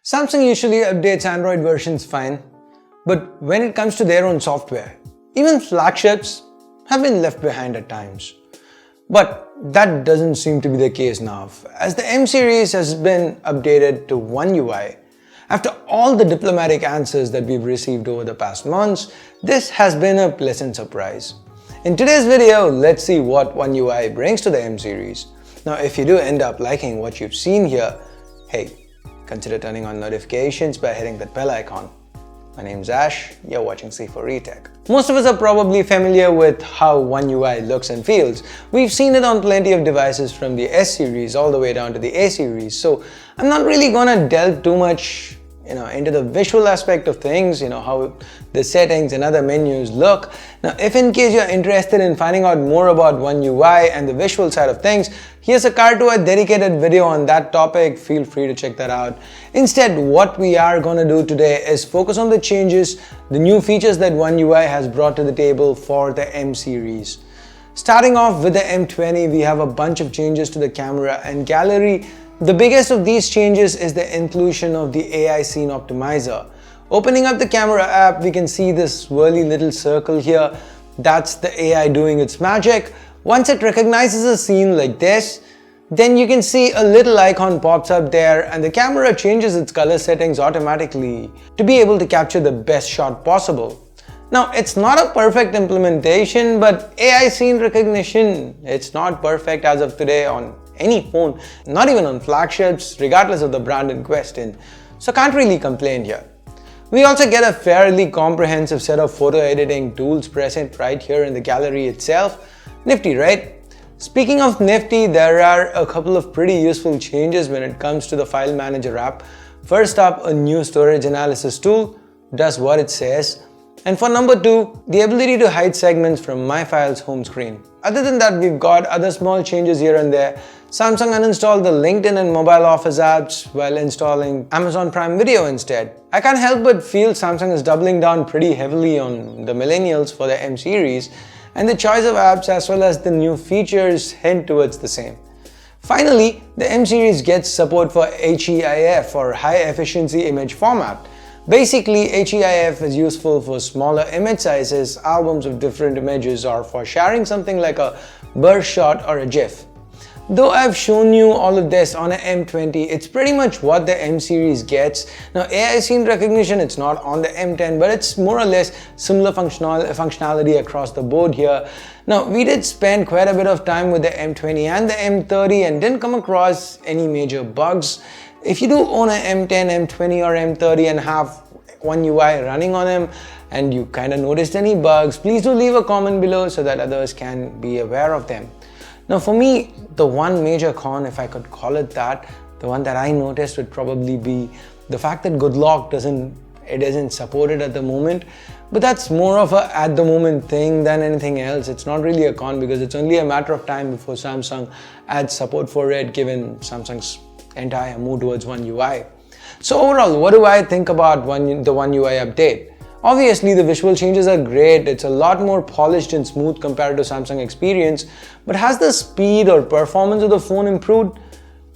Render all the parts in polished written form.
Samsung usually updates Android versions fine, but when it comes to their own software, even flagships have been left behind at times. But that doesn't seem to be the case now, as the M series has been updated to One UI. After all the diplomatic answers that we've received over the past months, this has been a pleasant surprise. In today's video, let's see what One UI brings to the M series. Now, if you do end up liking what you've seen here, hey, consider turning on notifications by hitting that bell icon. My name's Ash, you're watching C4E Tech. Most of us are probably familiar with how One UI looks and feels. We've seen it on plenty of devices from the S series all the way down to the A series, so I'm not really gonna delve too much into the visual aspect of things, how the settings and other menus look. Now, if in case you're interested in finding out more about One UI and the visual side of things, here's a card to a dedicated video on that topic. Feel free to check that out. Instead, what we are going to do today is focus on the changes, the new features that One UI has brought to the table for the M series. Starting off with the M20, we have a bunch of changes to the camera and gallery. The biggest of these changes is the inclusion of the AI Scene Optimizer. Opening up the camera app, we can see this swirly little circle here. That's the AI doing its magic. Once it recognizes a scene like this, then you can see a little icon pops up there and the camera changes its color settings automatically to be able to capture the best shot possible. Now, it's not a perfect implementation, but AI scene recognition, it's not perfect as of today on any phone, not even on flagships, regardless of the brand in question. So can't really complain here. We also get a fairly comprehensive set of photo editing tools present right here in the gallery itself. Nifty, right? Speaking of nifty, there are a couple of pretty useful changes when it comes to the file manager app. First up, a new storage analysis tool does what it says. And for number two, the ability to hide segments from My Files home screen. Other than that, we've got other small changes here and there. Samsung uninstalled the LinkedIn and mobile office apps while installing Amazon Prime Video instead. I can't help but feel Samsung is doubling down pretty heavily on the millennials for the M series, and the choice of apps as well as the new features hint towards the same. Finally, the M series gets support for HEIF or High Efficiency Image Format. Basically, HEIF is useful for smaller image sizes, albums of different images, or for sharing something like a burst shot or a GIF. Though I've shown you all of this on an M20, it's pretty much what the M series gets. Now, AI scene recognition, it's not on the M10, but it's more or less similar functionality across the board here. Now, we did spend quite a bit of time with the M20 and the M30 and didn't come across any major bugs. If you do own an M10, M20 or M30 and have One UI running on them and you kind of noticed any bugs, please do leave a comment below so that others can be aware of them. Now, for me, the one major con, if I could call it that, the one that I noticed would probably be the fact that good lock isn't supported at the moment. But that's more of a at the moment thing than anything else. It's not really a con because it's only a matter of time before Samsung adds support for it, given Samsung's entire move towards One UI. So overall, what do I think about the One UI update? Obviously, the visual changes are great. It's a lot more polished and smooth compared to Samsung experience, but has the speed or performance of the phone improved?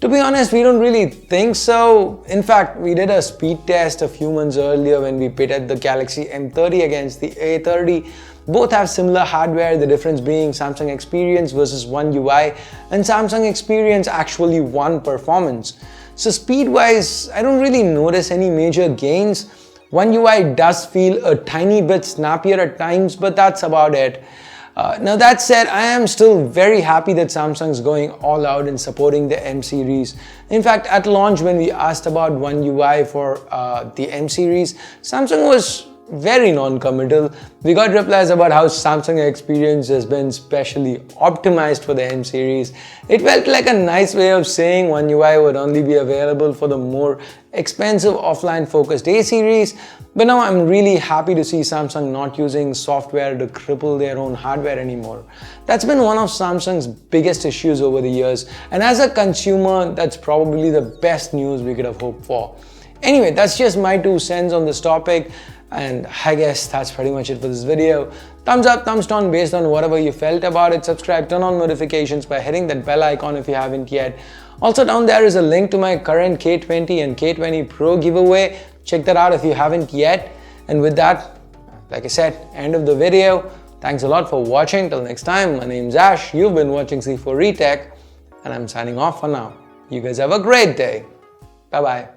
To be honest, we don't really think so. In fact, we did a speed test a few months earlier when we pitted the Galaxy M30 against the A30. Both have similar hardware, the difference being Samsung Experience versus One UI, and Samsung Experience actually won performance. So speed-wise, I don't really notice any major gains. One UI does feel a tiny bit snappier at times, but that's about it. Now that said, I am still very happy that Samsung's going all out in supporting the M series. In fact, at launch when we asked about One UI for the M series, Samsung was very non-committal. We got replies about how Samsung Experience has been specially optimized for the M series. It felt like a nice way of saying One UI would only be available for the more expensive offline focused A series. But now I'm really happy to see Samsung not using software to cripple their own hardware anymore. That's been one of Samsung's biggest issues over the years, and as a consumer, that's probably the best news we could have hoped for. Anyway, that's just my 2 cents on this topic. And I guess that's pretty much it for this video. Thumbs up, thumbs down based on whatever you felt about it. Subscribe, turn on notifications by hitting that bell icon if you haven't yet. Also down there is a link to my current K20 and K20 Pro giveaway. Check that out if you haven't yet. And with that, like I said, end of the video. Thanks a lot for watching. Till next time, my name's Ash. You've been watching C4 Retech, and I'm signing off for now. You guys have a great day. Bye-bye.